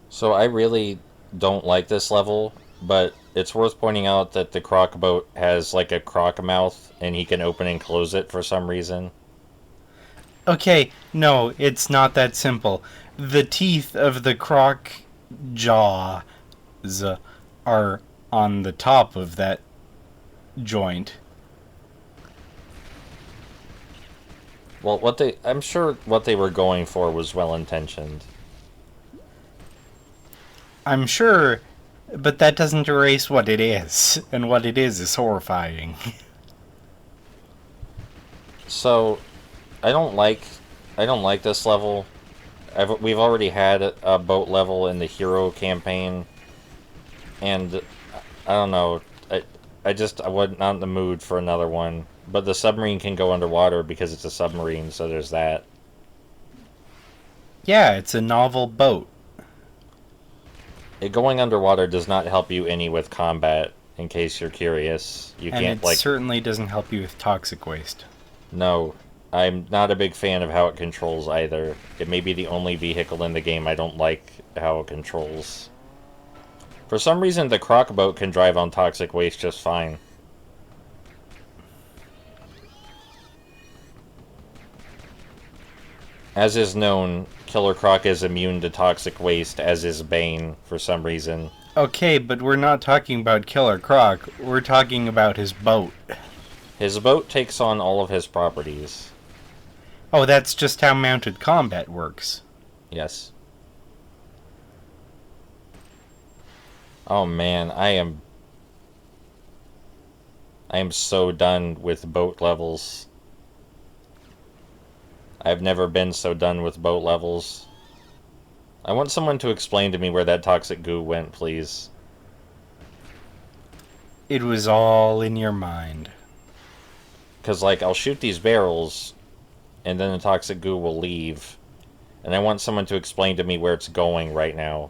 So I really don't like this level, but it's worth pointing out that the croc boat has like a croc mouth and he can open and close it for some reason. Okay, no, it's not that simple. The teeth of the croc jaws are on the top of that joint. Well, I'm sure what they were going for was well intentioned. I'm sure, but that doesn't erase what it is, and what it is horrifying. So, I don't like I don't like this level. We've already had a boat level in the hero campaign, and I don't know. I wasn't not in the mood for another one. But the submarine can go underwater because it's a submarine, so there's that. Yeah, it's a novel boat, Going underwater does not help you any with combat. In case you're curious, you and can't it like certainly doesn't help you with toxic waste. no. I'm not a big fan of how it controls either. It may be the only vehicle in the game I don't like how it controls. For some reason, the croc boat can drive on toxic waste just fine. As is known, Killer Croc is immune to toxic waste, as is Bane, for some reason. Okay, but we're not talking about Killer Croc. We're talking about his boat. His boat takes on all of his properties. Oh, that's just how mounted combat works. Yes. Oh man, I am so done with boat levels. I've never been so done with boat levels. I want someone to explain to me where that toxic goo went, please. It was all in your mind. Because, like, I'll shoot these barrels, and then the toxic goo will leave. And I want someone to explain to me where it's going right now.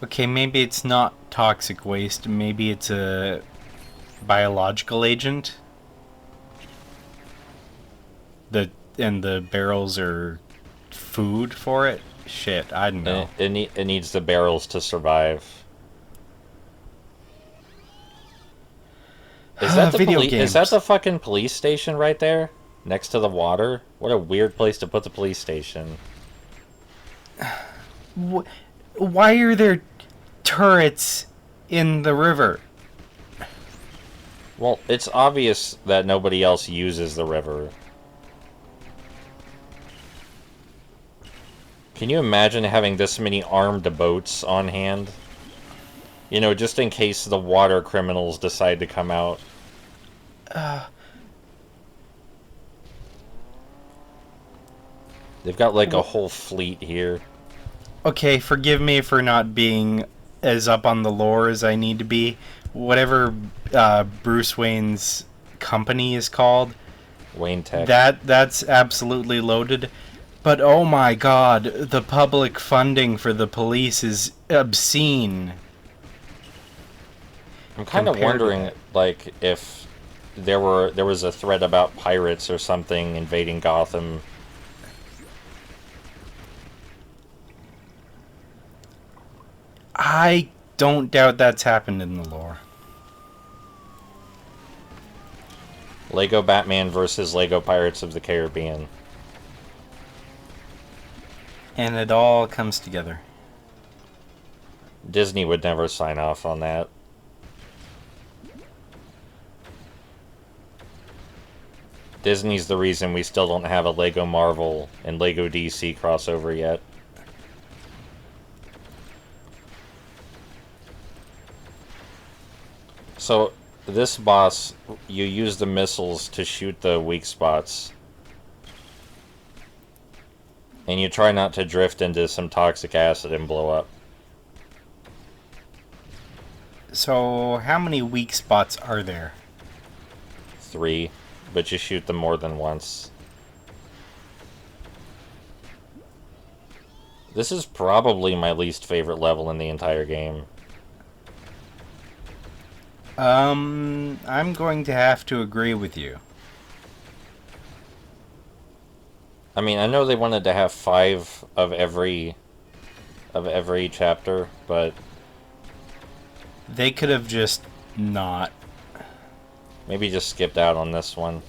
Okay, maybe it's not toxic waste. Maybe it's a biological agent. The and the barrels are food for it. Shit, I don't And know. it needs the barrels to survive. Video Is that games. the fucking police station right there? Next to the water? What a weird place to put the police station. Why are there turrets in the river? Well, it's obvious that nobody else uses the river. Can you imagine having this many armed boats on hand? You know, just in case the water criminals decide to come out. They've got like a whole fleet here. Okay, forgive me for not being as up on the lore as I need to be. Whatever Bruce Wayne's company is called, Wayne Tech. that's absolutely loaded. But oh my god, the public funding for the police is obscene I'm kind of compared to wondering, that. like, if there was a threat about pirates or something invading Gotham. I don't doubt that's happened in the lore. Lego Batman versus Lego Pirates of the Caribbean. And it all comes together. Disney would never sign off on that. Disney's the reason we still don't have a Lego Marvel and Lego DC crossover yet. So, this boss, you use the missiles to shoot the weak spots. And you try not to drift into some toxic acid and blow up. So, how many weak spots are there? 3, but you shoot them more than once. This is probably my least favorite level in the entire game. I'm going to have to agree with you. I mean, I know they wanted to have 5 of every of every chapter, but They could have just not. maybe just skipped out on this one.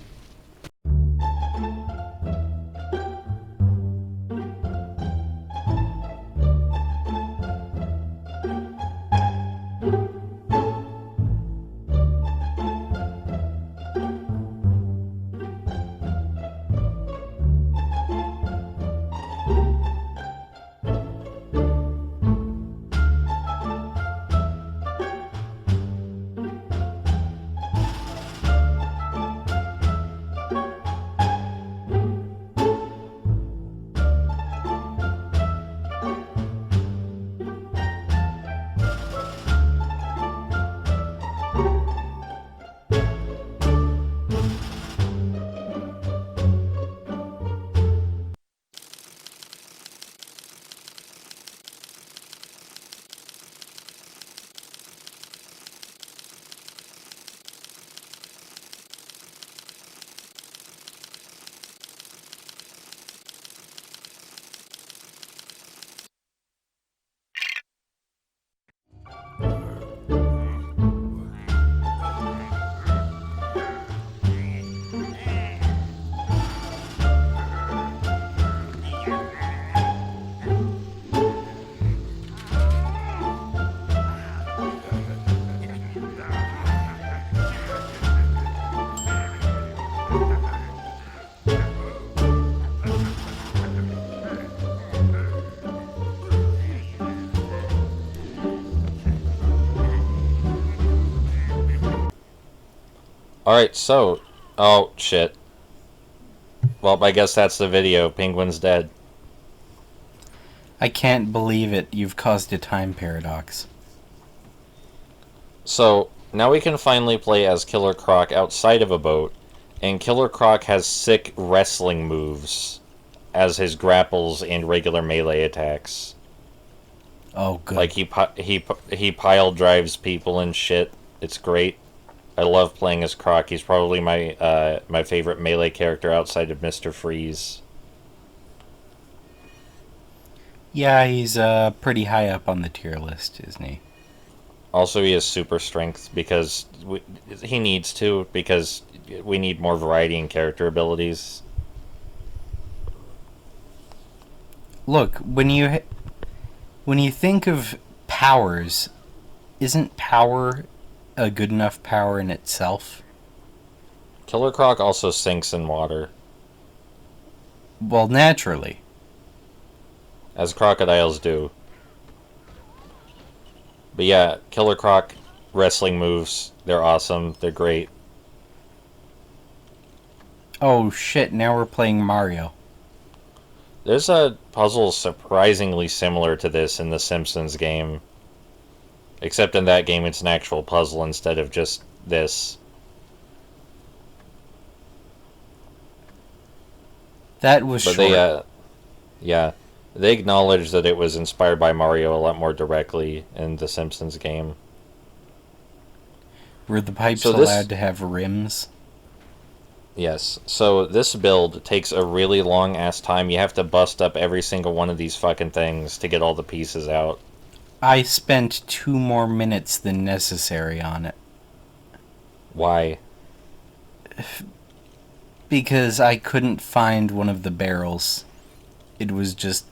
Alright, so... Oh, shit. Well, I guess that's the video. Penguin's dead. I can't believe it. You've caused a time paradox. So, now we can finally play as Killer Croc outside of a boat, and Killer Croc has sick wrestling moves as his grapples and regular melee attacks. Oh, good. Like, he pile drives people and shit. It's great. I love playing as Croc. He's probably my my favorite melee character outside of Mr. Freeze. Yeah, he's pretty high up on the tier list, isn't he? Also, he has super strength because he needs to, because we need more variety in character abilities. Look, when you think of powers, isn't power a good enough power in itself? Killer Croc also sinks in water, Well, naturally. as crocodiles do. But yeah, Killer Croc wrestling moves, they're awesome, they're great. Oh shit, now we're playing Mario. There's a puzzle surprisingly similar to this in the Simpsons game. Except in that game it's an actual puzzle instead of just this. That was But short. yeah, they acknowledged that it was inspired by Mario a lot more directly in the Simpsons game. Were the pipes So this- allowed to have rims? Yes, so this build takes a really long ass time. You have to bust up every single one of these fucking things to get all the pieces out. I spent 2 more minutes than necessary on it. Why? Because I couldn't find one of the barrels. It was just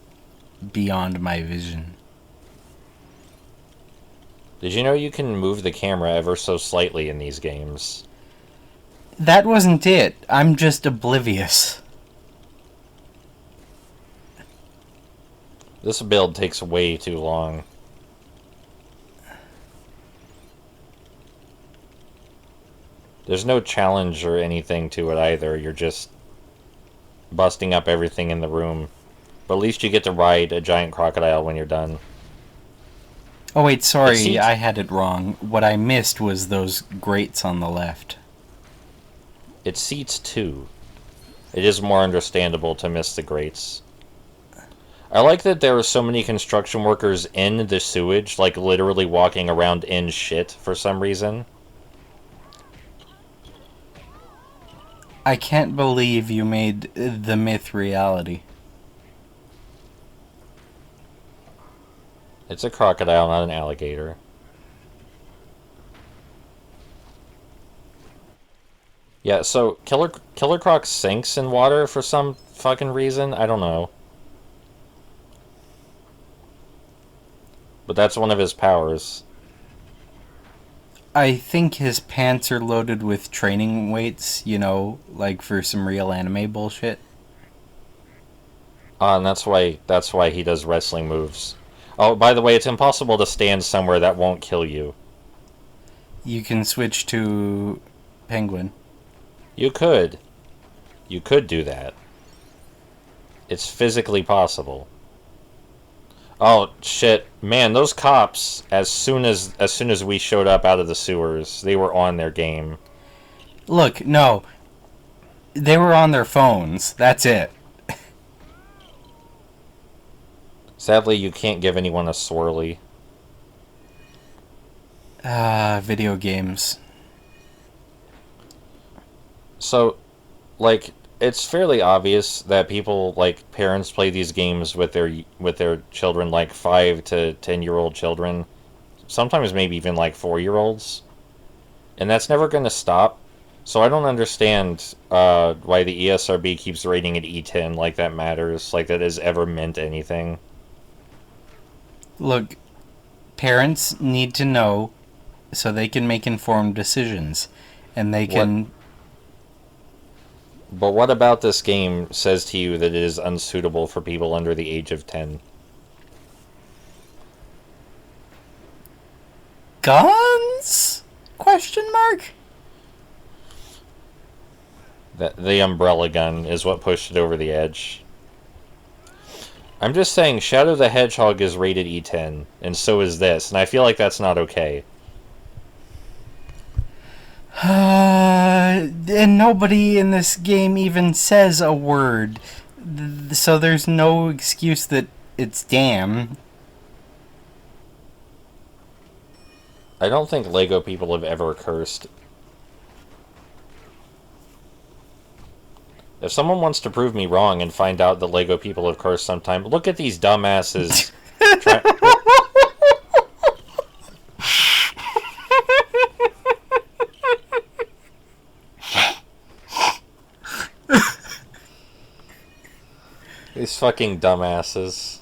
beyond my vision. Did you know you can move the camera ever so slightly in these games? That wasn't it. I'm just oblivious. This build takes way too long. There's no challenge or anything to it either. You're just busting up everything in the room. But at least you get to ride a giant crocodile when you're done. Oh wait, sorry, seems- I had it wrong. What I missed was those grates on the left. It seats two. It is more understandable to miss the grates. I like that there are so many construction workers in the sewage, like literally walking around in shit for some reason. I can't believe you made the myth reality. It's a crocodile, not an alligator. Yeah, so Killer Croc sinks in water for some fucking reason. I don't know. But that's one of his powers. I think his pants are loaded with training weights, you know, like for some real anime bullshit. And that's why he does wrestling moves. Oh, by the way, it's impossible to stand somewhere that won't kill you. You can switch to penguin. You could. You could do that. It's physically possible. Oh shit, man! Those cops, as soon as we showed up out of the sewers, they were on their game. Look, no. They were on their phones. That's it. Sadly, you can't give anyone a swirly. Video games. So, like, it's fairly obvious that people, like, parents play these games with their children, like 5 to 10-year-old children, sometimes maybe even like 4-year-olds, and that's never going to stop. So I don't understand why the ESRB keeps rating it E10 like that matters, like that has ever meant anything. Look, parents need to know so they can make informed decisions. And they can. But what about this game says to you that it is unsuitable for people under the age of 10? Guns? Question mark? The umbrella gun is what pushed it over the edge. I'm just saying Shadow the Hedgehog is rated E10, and so is this, and I feel like that's not okay. And nobody in this game even says a word. So there's no excuse that it's damn. I don't think Lego people have ever cursed. If someone wants to prove me wrong and find out that Lego people have cursed sometime, look at these dumbasses. These fucking dumbasses.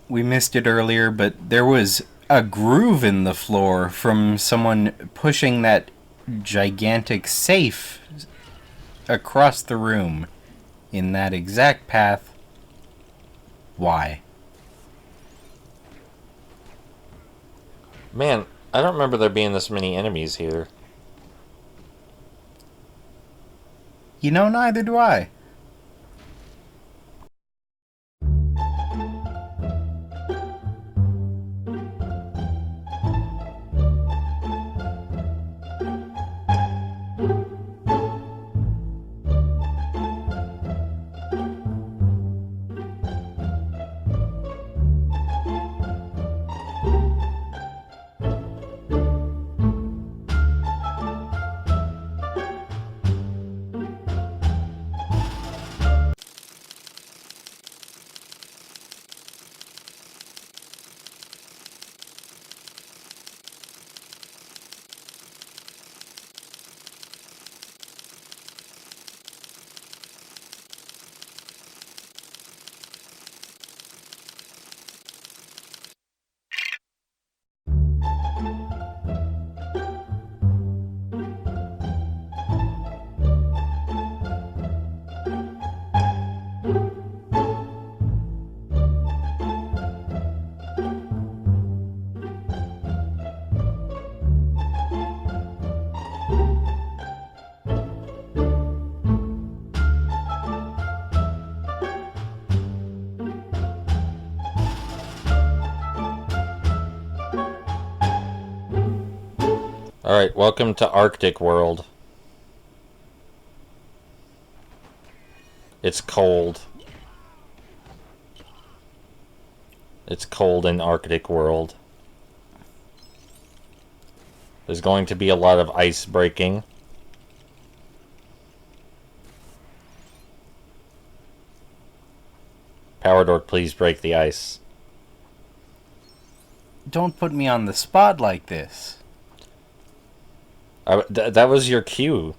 We missed it earlier, but there was a groove in the floor from someone pushing that gigantic safe across the room in that exact path. Why? Man, I don't remember there being this many enemies here. You know, neither do I. Alright, welcome to Arctic World. It's cold. It's cold in Arctic World. There's going to be a lot of ice breaking. Power Dork, please break the ice. Don't put me on the spot like this. That was your cue.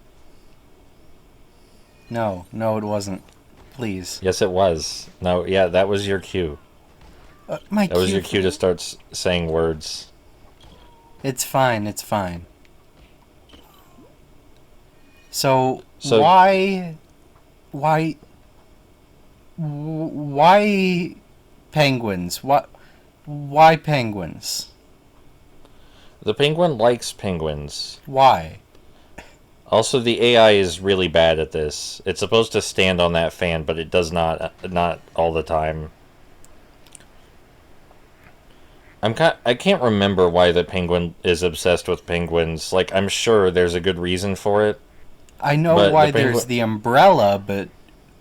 No, it wasn't. Please. Yes, it was. No, yeah, that was your cue. My That was cue your cue to start saying words. It's fine, it's fine. So So- why penguins? Why penguins? The penguin likes penguins. Why? Also, the AI is really bad at this. It's supposed to stand on that fan, but it does not all the time. I can't remember why the penguin is obsessed with penguins. Like, I'm sure there's a good reason for it. I know But why the penguin- there's the umbrella, but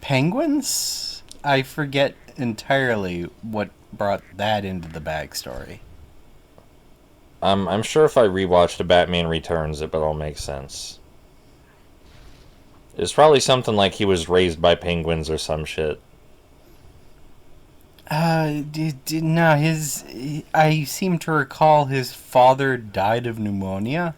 penguins? I forget entirely what brought that into the backstory. I'm sure if I rewatched the Batman Returns, it would all make sense. It's probably something like he was raised by penguins or some shit. No, I seem to recall his father died of pneumonia.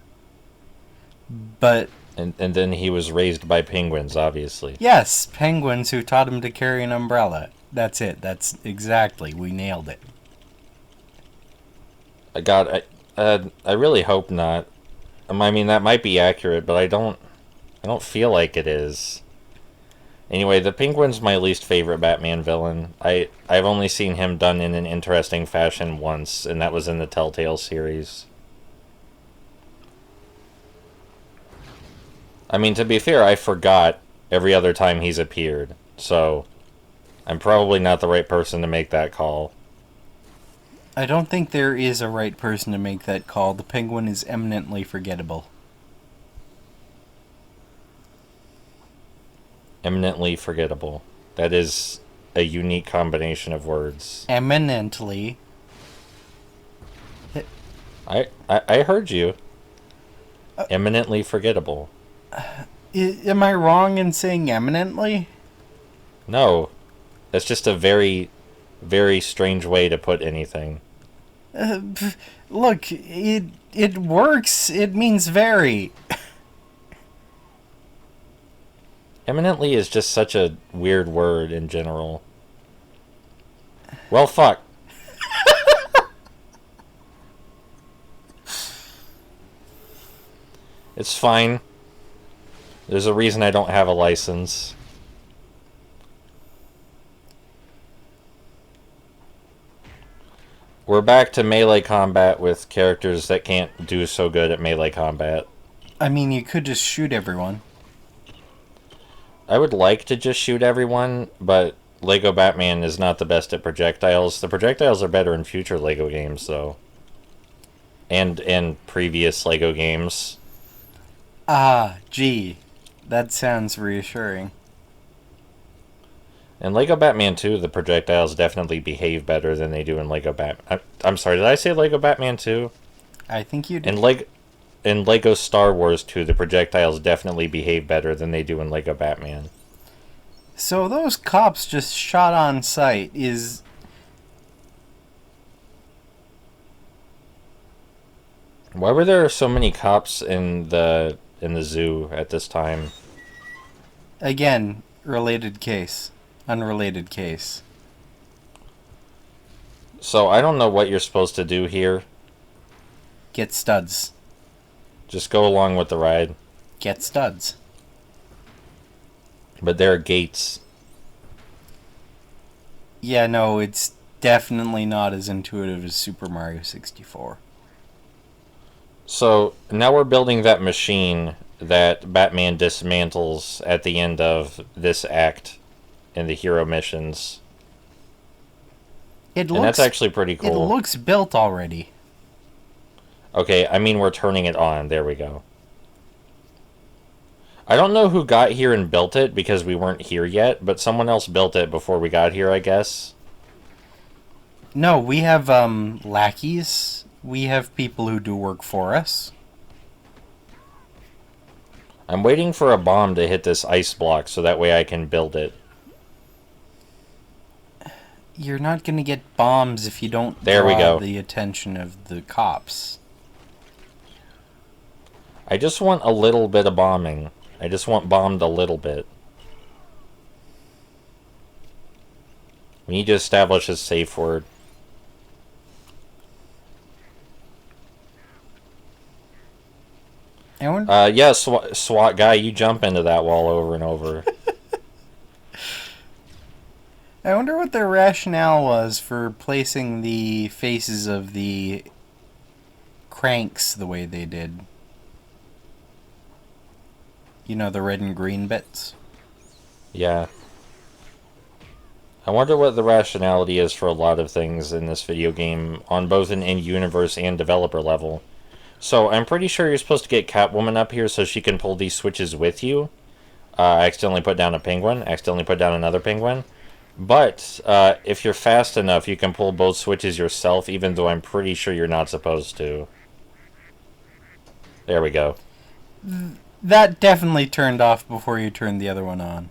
But And then he was raised by penguins, obviously. yes, penguins who taught him to carry an umbrella. That's it. That's exactly. We nailed it. I really hope not. I mean, that might be accurate, but I don't feel like it is. Anyway, the Penguin's my least favorite Batman villain. I've only seen him done in an interesting fashion once, and that was in the Telltale series. I mean, to be fair, I forgot every other time he's appeared, so I'm probably not the right person to make that call. I don't think there is a right person to make that call. The Penguin is eminently forgettable. Eminently forgettable. That is a unique combination of words. Eminently. I heard you. Eminently forgettable. Am I wrong in saying eminently? No. That's just a very, very strange way to put anything. Look, it works. It means very. Eminently is just such a weird word in general. Well, fuck. It's fine. There's a reason I don't have a license. We're back to melee combat with characters that can't do so good at melee combat. I mean, you could just shoot everyone. I would like to just shoot everyone, but Lego Batman is not the best at projectiles. The projectiles are better in future Lego games, though. And in previous Lego games. Ah, gee. That sounds reassuring. In Lego Batman 2, the projectiles definitely behave better than they do in Lego Batman. I'm sorry, did I say Lego Batman 2? I think you did. In Lego Star Wars 2, the projectiles definitely behave better than they do in Lego Batman. So those cops just shot on sight is... Why were there so many cops in the zoo at this time? Again, related case. Unrelated case. So I don't know what you're supposed to do here. Get studs. Just go along with the ride. Get studs. But there are gates. Yeah, no, it's definitely not as intuitive as Super Mario 64. So now we're building that machine that Batman dismantles at the end of this act in the hero missions. And that's actually pretty cool. It looks built already. Okay, I mean we're turning it on. There we go. I don't know who got here and built it because we weren't here yet, but someone else built it before we got here, I guess. No, we have lackeys. We have people who do work for us. I'm waiting for a bomb to hit this ice block so that way I can build it. You're not gonna get bombs if you don't There we draw go. the attention of the cops. I just want a little bit of bombing. I just want bombed a little bit. We need to establish a safe word. Yeah, SWAT guy, you jump into that wall over and over. I wonder what their rationale was for placing the faces of the cranks the way they did. You know, the red and green bits? Yeah. I wonder what the rationality is for a lot of things in this video game on both an in-universe and developer level. So I'm pretty sure you're supposed to get Catwoman up here so she can pull these switches with you. I accidentally put down a penguin, accidentally put down another penguin. But if you're fast enough, you can pull both switches yourself, even though I'm pretty sure you're not supposed to. There we go. That definitely turned off before you turned the other one on.